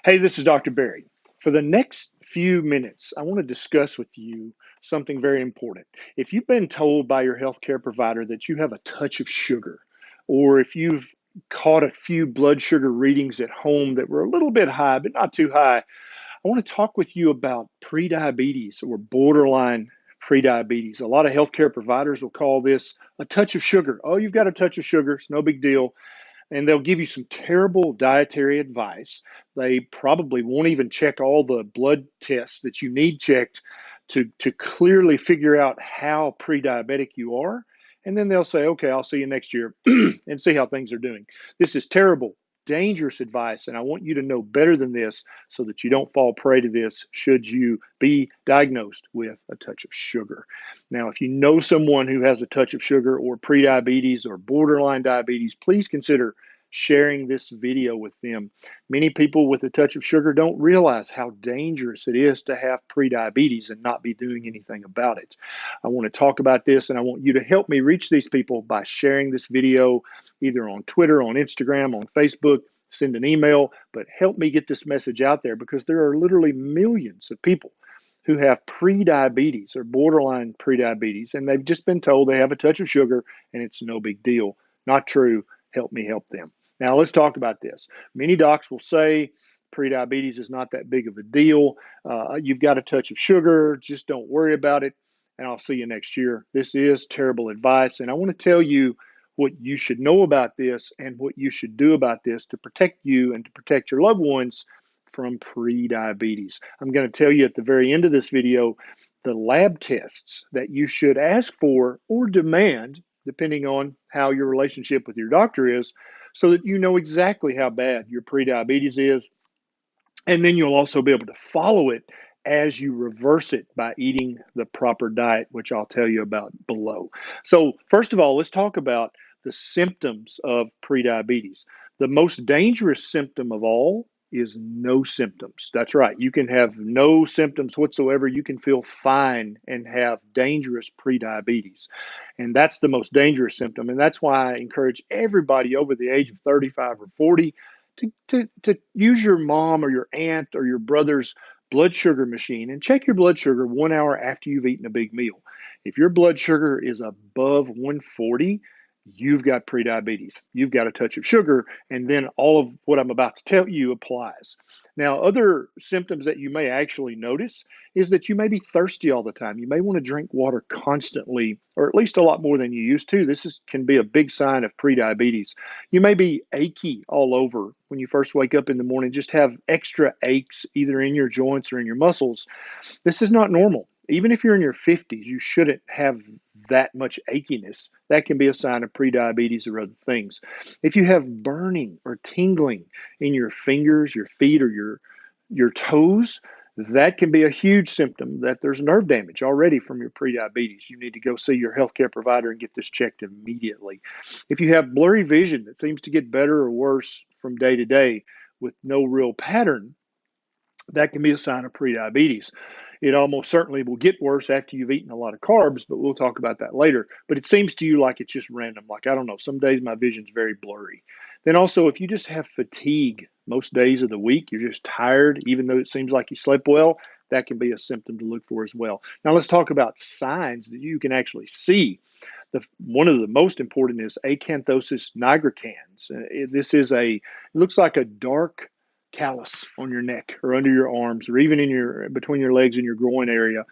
Hey, this is Dr. Barry. For the next few minutes, I want to discuss with you something very important. If you've been told by your healthcare provider that you have a touch of sugar, or if you've caught a few blood sugar readings at home that were a little bit high, but not too high, I want to talk with you about prediabetes or borderline prediabetes. A lot of healthcare providers will call this a touch of sugar. Oh, you've got a touch of sugar, it's no big deal, and they'll give you some terrible dietary advice. They probably won't even check all the blood tests that you need checked to clearly figure out how pre-diabetic you are. And then they'll say, okay, I'll see you next year and see how things are doing. This is terrible, dangerous advice, and I want you to know better than this so that you don't fall prey to this should you be diagnosed with a touch of sugar. Now, if you know someone who has a touch of sugar or prediabetes or borderline diabetes, please consider sharing this video with them. Many people with a touch of sugar don't realize how dangerous it is to have prediabetes and not be doing anything about it. I want to talk about this, and I want you to help me reach these people by sharing this video either on Twitter, on Instagram, on Facebook. Send an email, but help me get this message out there because there are literally millions of people who have prediabetes or borderline prediabetes, and they've just been told they have a touch of sugar and it's no big deal. Not true. Help me help them. Now, let's talk about this. Many docs will say prediabetes is not that big of a deal. You've got a touch of sugar, just don't worry about it, and I'll see you next year. This is terrible advice, and I want to tell you what you should know about this and what you should do about this to protect you and to protect your loved ones from prediabetes. I'm going to tell you at the very end of this video the lab tests that you should ask for or demand, depending on how your relationship with your doctor is, so that you know exactly how bad your prediabetes is. And then you'll also be able to follow it as you reverse it by eating the proper diet, which I'll tell you about below. So, first of all, let's talk about the symptoms of prediabetes. The most dangerous symptom of all is no symptoms. That's right. You can have no symptoms whatsoever. You can feel fine and have dangerous prediabetes. And that's the most dangerous symptom. And that's why I encourage everybody over the age of 35 or 40 to use your mom or your aunt or your brother's blood sugar machine and check your blood sugar 1 hour after you've eaten a big meal. If your blood sugar is above 140, you've got prediabetes. You've got a touch of sugar, and then all of what I'm about to tell you applies. Now, other symptoms that you may actually notice is that you may be thirsty all the time. You may want to drink water constantly, or at least a lot more than you used to. Can be a big sign of prediabetes. You may be achy all over when you first wake up in the morning, just have extra aches either in your joints or in your muscles. This is not normal. Even if you're in your 50s, you shouldn't have that much achiness. That can be a sign of prediabetes or other things. If you have burning or tingling in your fingers, your feet, or your toes, that can be a huge symptom that there's nerve damage already from your prediabetes. You need to go see your healthcare provider and get this checked immediately. If you have blurry vision that seems to get better or worse from day to day with no real pattern, that can be a sign of prediabetes. It almost certainly will get worse after you've eaten a lot of carbs, but we'll talk about that later. But it seems to you like it's just random. Like, I don't know, some days my vision's very blurry. Then also, if you just have fatigue most days of the week, you're just tired, even though it seems like you slept well, that can be a symptom to look for as well. Now, let's talk about signs that you can actually see. One of the most important is acanthosis nigricans. It looks like a dark callus on your neck or under your arms or even in your between your legs and your groin area.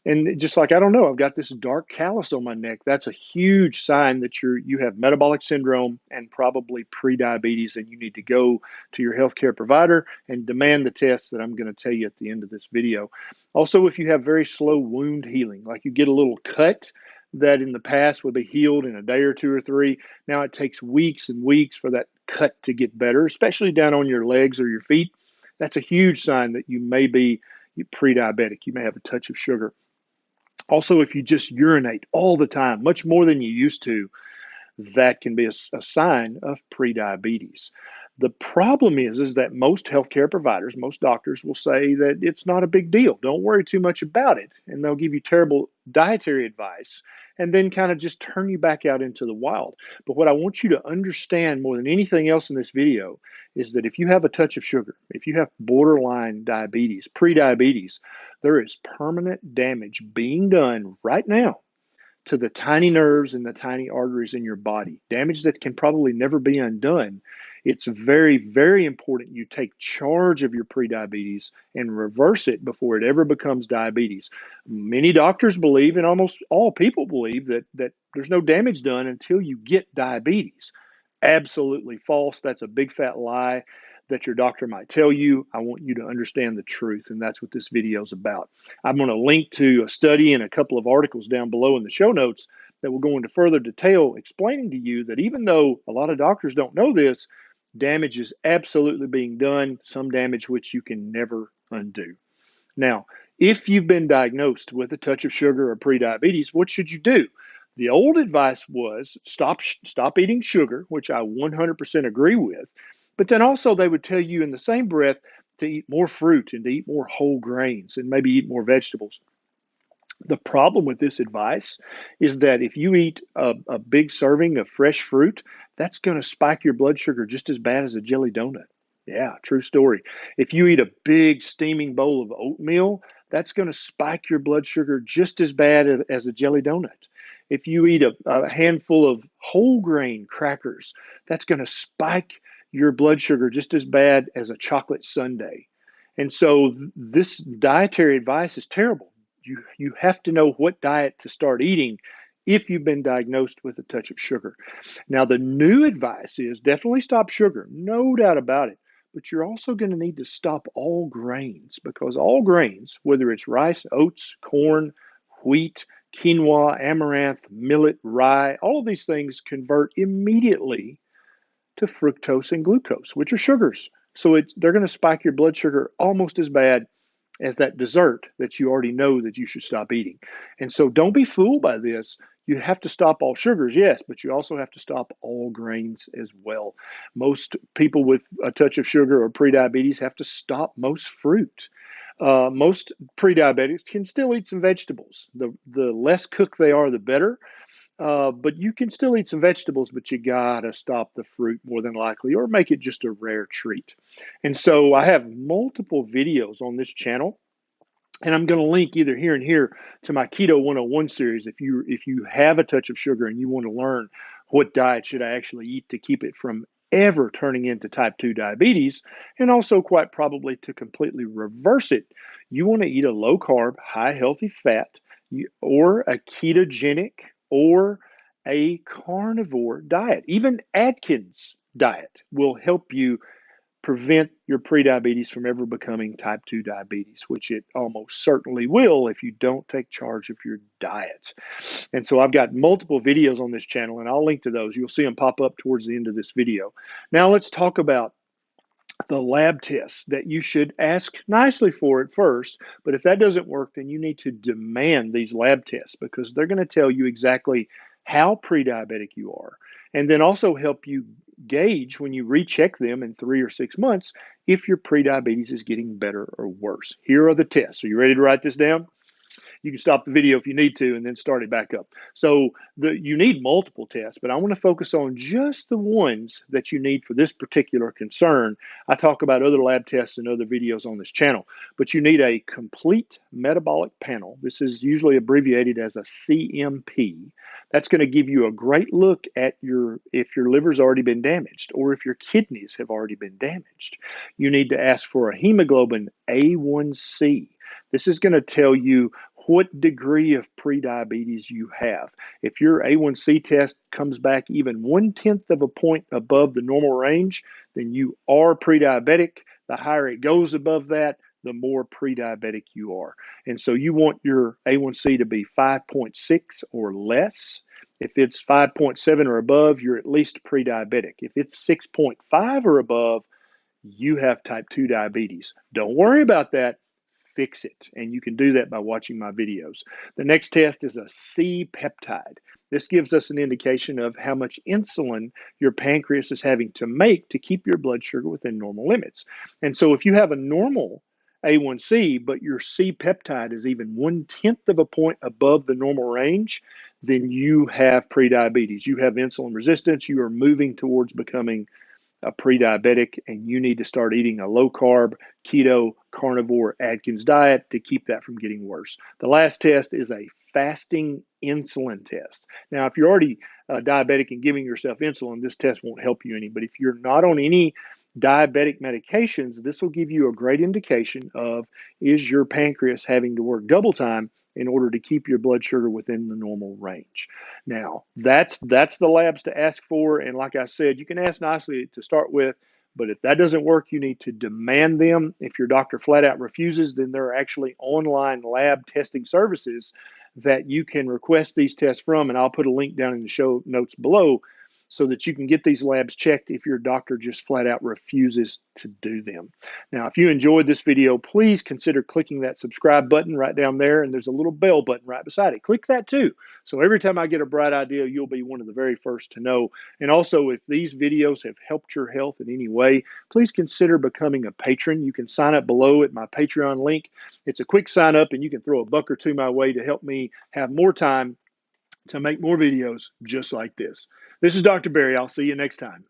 And just like, I don't know, I've got this dark callus on my neck. That's a huge sign that you have metabolic syndrome and probably prediabetes, and you need to go to your healthcare provider and demand the tests that I'm going to tell you at the end of this video. Also, if you have very slow wound healing, like you get a little cut that in the past would be healed in a day or two or three. Now it takes weeks and weeks for that cut to get better, especially down on your legs or your feet. That's a huge sign that you may be pre-diabetic. You may have a touch of sugar. Also, if you just urinate all the time, much more than you used to, that can be a sign of prediabetes. The problem is that most healthcare providers, most doctors will say that it's not a big deal. Don't worry too much about it. And they'll give you terrible dietary advice and then kind of just turn you back out into the wild. But what I want you to understand more than anything else in this video is that if you have a touch of sugar, if you have borderline diabetes, prediabetes, there is permanent damage being done right now to the tiny nerves and the tiny arteries in your body, damage that can probably never be undone. It's very, very important you take charge of your prediabetes and reverse it before it ever becomes diabetes. Many doctors believe, and almost all people believe, that there's no damage done until you get diabetes. Absolutely false. That's a big fat lie that your doctor might tell you. I want you to understand the truth, and that's what this video is about. I'm going to link to a study and a couple of articles down below in the show notes that will go into further detail explaining to you that even though a lot of doctors don't know this, damage is absolutely being done, some damage which you can never undo. Now, if you've been diagnosed with a touch of sugar or prediabetes, what should you do? The old advice was stop eating sugar, which I 100% agree with. But then also they would tell you in the same breath to eat more fruit and to eat more whole grains and maybe eat more vegetables. The problem with this advice is that if you eat a big serving of fresh fruit, that's going to spike your blood sugar just as bad as a jelly donut. Yeah, true story. If you eat a big steaming bowl of oatmeal, that's going to spike your blood sugar just as bad as a jelly donut. If you eat a handful of whole grain crackers, that's going to spike your blood sugar just as bad as a chocolate sundae. And so this dietary advice is terrible. You have to know what diet to start eating if you've been diagnosed with a touch of sugar. Now, the new advice is definitely stop sugar, no doubt about it. But you're also going to need to stop all grains because all grains, whether it's rice, oats, corn, wheat, quinoa, amaranth, millet, rye, all of these things convert immediately to fructose and glucose, which are sugars. So they're going to spike your blood sugar almost as bad as that dessert that you already know that you should stop eating. And so don't be fooled by this. You have to stop all sugars, yes, but you also have to stop all grains as well. Most people with a touch of sugar or prediabetes have to stop most fruit. Most pre-diabetics can still eat some vegetables. The less cooked they are, the better. But you can still eat some vegetables, but you gotta stop the fruit more than likely, or make it just a rare treat. And so I have multiple videos on this channel, and I'm going to link either here and here to my Keto 101 series. If you have a touch of sugar and you want to learn what diet should I actually eat to keep it from ever turning into type 2 diabetes, and also quite probably to completely reverse it, you want to eat a low carb, high healthy fat, or a ketogenic or a carnivore diet. Even Atkins diet will help you prevent your prediabetes from ever becoming type 2 diabetes, which it almost certainly will if you don't take charge of your diet. And so I've got multiple videos on this channel, and I'll link to those. You'll see them pop up towards the end of this video. Now let's talk about the lab tests that you should ask nicely for at first, but if that doesn't work, then you need to demand these lab tests because they're going to tell you exactly how pre-diabetic you are, and then also help you gauge when you recheck them in 3 or 6 months if your pre-diabetes is getting better or worse. Here are the tests. Are you ready to write this down? You can stop the video if you need to and then start it back up. So you need multiple tests, but I want to focus on just the ones that you need for this particular concern. I talk about other lab tests and other videos on this channel, but you need a complete metabolic panel. This is usually abbreviated as a CMP. That's going to give you a great look at if your liver's already been damaged or if your kidneys have already been damaged. You need to ask for a hemoglobin A1C. This is going to tell you what degree of prediabetes you have. If your A1C test comes back even 1/10 of a point above the normal range, then you are prediabetic. The higher it goes above that, the more prediabetic you are. And so you want your A1C to be 5.6 or less. If it's 5.7 or above, you're at least prediabetic. If it's 6.5 or above, you have type 2 diabetes. Don't worry about that. Fix it. And you can do that by watching my videos. The next test is a C-peptide. This gives us an indication of how much insulin your pancreas is having to make to keep your blood sugar within normal limits. And so if you have a normal A1C, but your C peptide is even 1/10 of a point above the normal range, then you have prediabetes. You have insulin resistance. You are moving towards becoming a pre-diabetic, and you need to start eating a low carb, keto, carnivore Atkins diet to keep that from getting worse. The last test is a fasting insulin test. Now, if you're already diabetic and giving yourself insulin, this test won't help you any. But if you're not on any diabetic medications, this will give you a great indication of, is your pancreas having to work double time in order to keep your blood sugar within the normal range. Now, that's the labs to ask for. And like I said, you can ask nicely to start with, but if that doesn't work, you need to demand them. If your doctor flat out refuses, then there are actually online lab testing services that you can request these tests from. And I'll put a link down in the show notes below so that you can get these labs checked if your doctor just flat out refuses to do them. Now, if you enjoyed this video, please consider clicking that subscribe button right down there, and there's a little bell button right beside it. Click that too. So every time I get a bright idea, you'll be one of the very first to know. And also, if these videos have helped your health in any way, please consider becoming a patron. You can sign up below at my Patreon link. It's a quick sign up, and you can throw a buck or two my way to help me have more time to make more videos just like this. This is Dr. Barry. I'll see you next time.